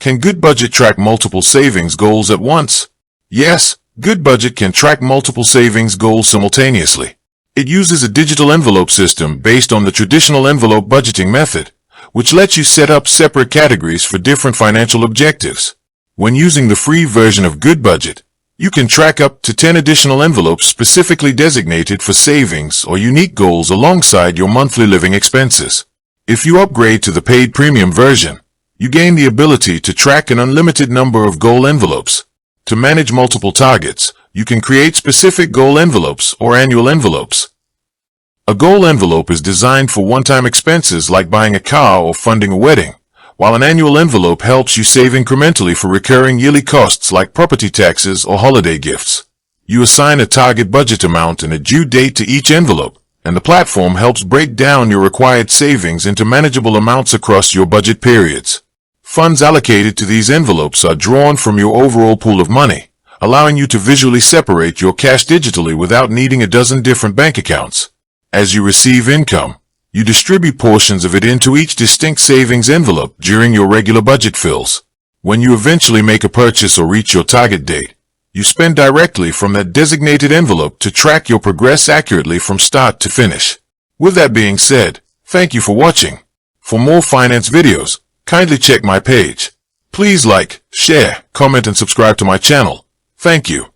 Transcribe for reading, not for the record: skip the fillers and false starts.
Can Goodbudget track multiple savings goals at once? Yes, Goodbudget can track multiple savings goals simultaneously. It uses a digital envelope system based on the traditional envelope budgeting method, which lets you set up separate categories for different financial objectives. When using the free version of Goodbudget, you can track up to 10 additional envelopes specifically designated for savings or unique goals alongside your monthly living expenses. If you upgrade to the paid premium version, you gain the ability to track an unlimited number of goal envelopes. To manage multiple targets, you can create specific goal envelopes or annual envelopes. A goal envelope is designed for one-time expenses like buying a car or funding a wedding, while an annual envelope helps you save incrementally for recurring yearly costs like property taxes or holiday gifts. You assign a target budget amount and a due date to each envelope, and the platform helps break down your required savings into manageable amounts across your budget periods. Funds allocated to these envelopes are drawn from your overall pool of money, allowing you to visually separate your cash digitally without needing a dozen different bank accounts. As you receive income, you distribute portions of it into each distinct savings envelope during your regular budget fills. When you eventually make a purchase or reach your target date, you spend directly from that designated envelope to track your progress accurately from start to finish. With that being said, thank you for watching. For more finance videos, kindly check my page. Please like, share, comment and subscribe to my channel. Thank you.